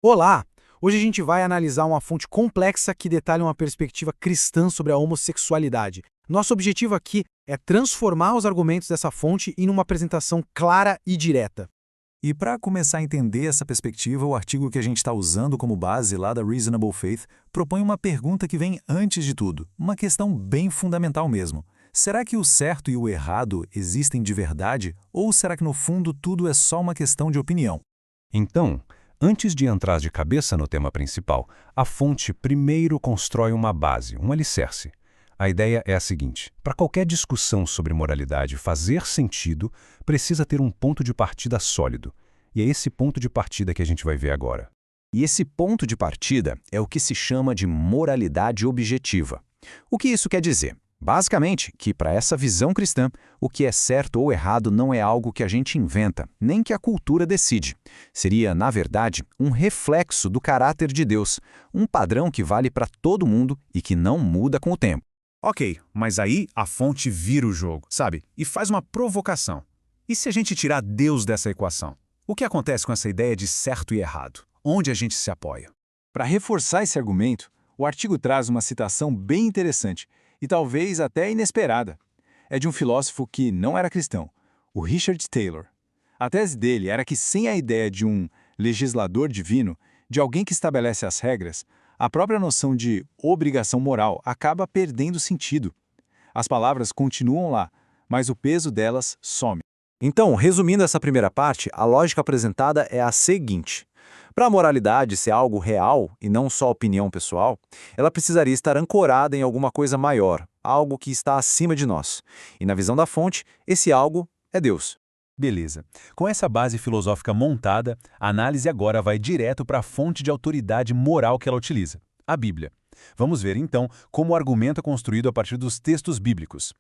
Olá! Hoje a gente vai analisar uma fonte complexa que detalha uma perspectiva cristã sobre a homossexualidade. Nosso objetivo aqui é transformar os argumentos dessa fonte em uma apresentação clara e direta. E para começar a entender essa perspectiva, o artigo que a gente está usando como base lá da Reasonable Faith propõe uma pergunta que vem antes de tudo, uma questão bem fundamental mesmo. Será que o certo e o errado existem de verdade, ou será que no fundo tudo é só uma questão de opinião? Então, antes de entrar de cabeça no tema principal, a fonte primeiro constrói uma base, um alicerce. A ideia é a seguinte: para qualquer discussão sobre moralidade fazer sentido, precisa ter um ponto de partida sólido. E é esse ponto de partida que a gente vai ver agora. E esse ponto de partida é o que se chama de moralidade objetiva. O que isso quer dizer? Basicamente, que para essa visão cristã, o que é certo ou errado não é algo que a gente inventa, nem que a cultura decide. Seria, na verdade, um reflexo do caráter de Deus, um padrão que vale para todo mundo e que não muda com o tempo. Ok, mas aí a fonte vira o jogo, sabe? E faz uma provocação. E se a gente tirar Deus dessa equação? O que acontece com essa ideia de certo e errado? Onde a gente se apoia? Para reforçar esse argumento, o artigo traz uma citação bem interessante e talvez até inesperada. É de um filósofo que não era cristão, o Richard Taylor. A tese dele era que sem a ideia de um legislador divino, de alguém que estabelece as regras, a própria noção de obrigação moral acaba perdendo sentido. As palavras continuam lá, mas o peso delas some. Então, resumindo essa primeira parte, a lógica apresentada é a seguinte. Para a moralidade ser algo real e não só opinião pessoal, ela precisaria estar ancorada em alguma coisa maior, algo que está acima de nós. E na visão da fonte, esse algo é Deus. Beleza. Com essa base filosófica montada, a análise agora vai direto para a fonte de autoridade moral que ela utiliza, a Bíblia. Vamos ver, então, como o argumento é construído a partir dos textos bíblicos.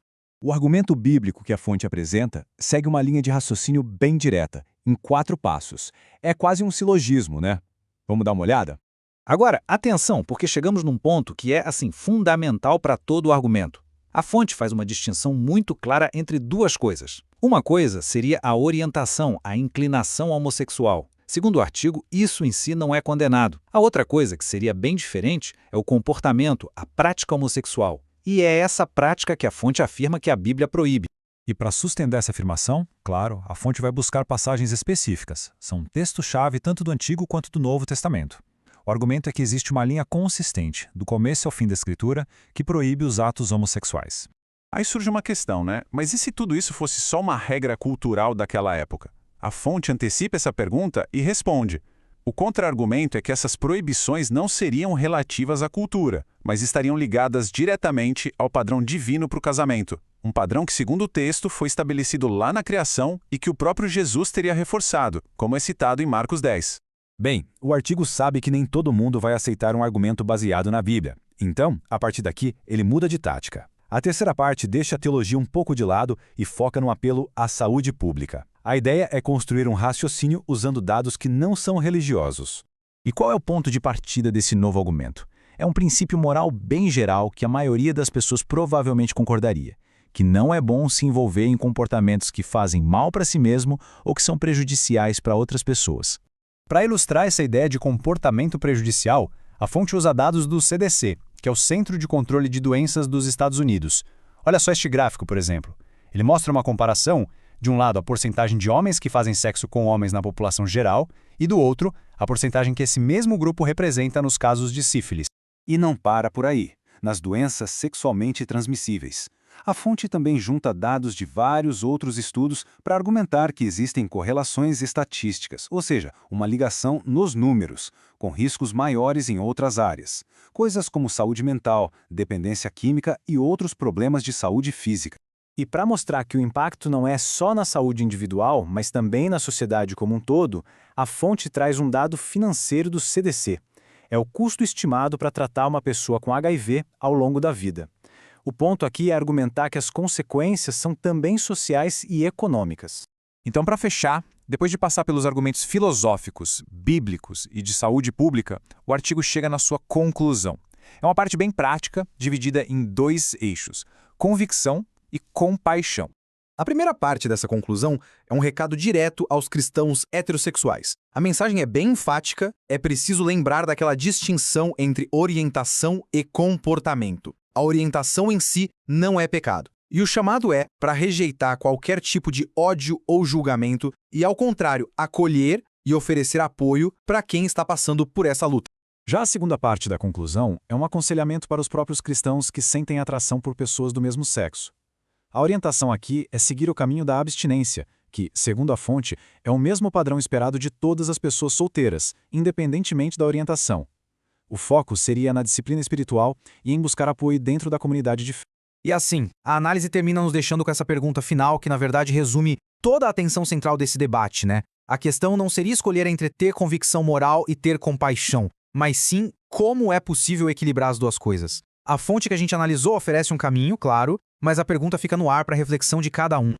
O argumento bíblico que a fonte apresenta segue uma linha de raciocínio bem direta, em 4 passos. É quase um silogismo, né? Vamos dar uma olhada? Agora, atenção, porque chegamos num ponto que é, fundamental para todo o argumento. A fonte faz uma distinção muito clara entre duas coisas. Uma coisa seria a orientação, a inclinação homossexual. Segundo o artigo, isso em si não é condenado. A outra coisa, que seria bem diferente, é o comportamento, a prática homossexual. E é essa prática que a fonte afirma que a Bíblia proíbe. E para sustentar essa afirmação, claro, a fonte vai buscar passagens específicas. São textos-chave tanto do Antigo quanto do Novo Testamento. O argumento é que existe uma linha consistente, do começo ao fim da Escritura, que proíbe os atos homossexuais. Aí surge uma questão, né? Mas e se tudo isso fosse só uma regra cultural daquela época? A fonte antecipa essa pergunta e responde. O contra-argumento é que essas proibições não seriam relativas à cultura, mas estariam ligadas diretamente ao padrão divino para o casamento. Um padrão que, segundo o texto, foi estabelecido lá na criação e que o próprio Jesus teria reforçado, como é citado em Marcos 10. Bem, o artigo sabe que nem todo mundo vai aceitar um argumento baseado na Bíblia. Então, a partir daqui, ele muda de tática. A terceira parte deixa a teologia um pouco de lado e foca no apelo à saúde pública. A ideia é construir um raciocínio usando dados que não são religiosos. E qual é o ponto de partida desse novo argumento? É um princípio moral bem geral que a maioria das pessoas provavelmente concordaria, que não é bom se envolver em comportamentos que fazem mal para si mesmo ou que são prejudiciais para outras pessoas. Para ilustrar essa ideia de comportamento prejudicial, a fonte usa dados do CDC, que é o Centro de Controle de Doenças dos Estados Unidos. Olha só este gráfico, por exemplo. Ele mostra uma comparação, de um lado, a porcentagem de homens que fazem sexo com homens na população geral, e do outro, a porcentagem que esse mesmo grupo representa nos casos de sífilis. E não para por aí, nas doenças sexualmente transmissíveis. A fonte também junta dados de vários outros estudos para argumentar que existem correlações estatísticas, ou seja, uma ligação nos números, com riscos maiores em outras áreas. Coisas como saúde mental, dependência química e outros problemas de saúde física. E para mostrar que o impacto não é só na saúde individual, mas também na sociedade como um todo, a fonte traz um dado financeiro do CDC. É o custo estimado para tratar uma pessoa com HIV ao longo da vida. O ponto aqui é argumentar que as consequências são também sociais e econômicas. Então, para fechar, depois de passar pelos argumentos filosóficos, bíblicos e de saúde pública, o artigo chega na sua conclusão. É uma parte bem prática, dividida em 2 eixos: convicção e compaixão. A primeira parte dessa conclusão é um recado direto aos cristãos heterossexuais. A mensagem é bem enfática, é preciso lembrar daquela distinção entre orientação e comportamento. A orientação em si não é pecado. E o chamado é para rejeitar qualquer tipo de ódio ou julgamento e, ao contrário, acolher e oferecer apoio para quem está passando por essa luta. Já a segunda parte da conclusão é um aconselhamento para os próprios cristãos que sentem atração por pessoas do mesmo sexo. A orientação aqui é seguir o caminho da abstinência, que, segundo a fonte, é o mesmo padrão esperado de todas as pessoas solteiras, independentemente da orientação. O foco seria na disciplina espiritual e em buscar apoio dentro da comunidade de fé. E assim, a análise termina nos deixando com essa pergunta final que, na verdade, resume toda a atenção central desse debate, né? A questão não seria escolher entre ter convicção moral e ter compaixão, mas sim como é possível equilibrar as duas coisas. A fonte que a gente analisou oferece um caminho, claro, mas a pergunta fica no ar para a reflexão de cada um.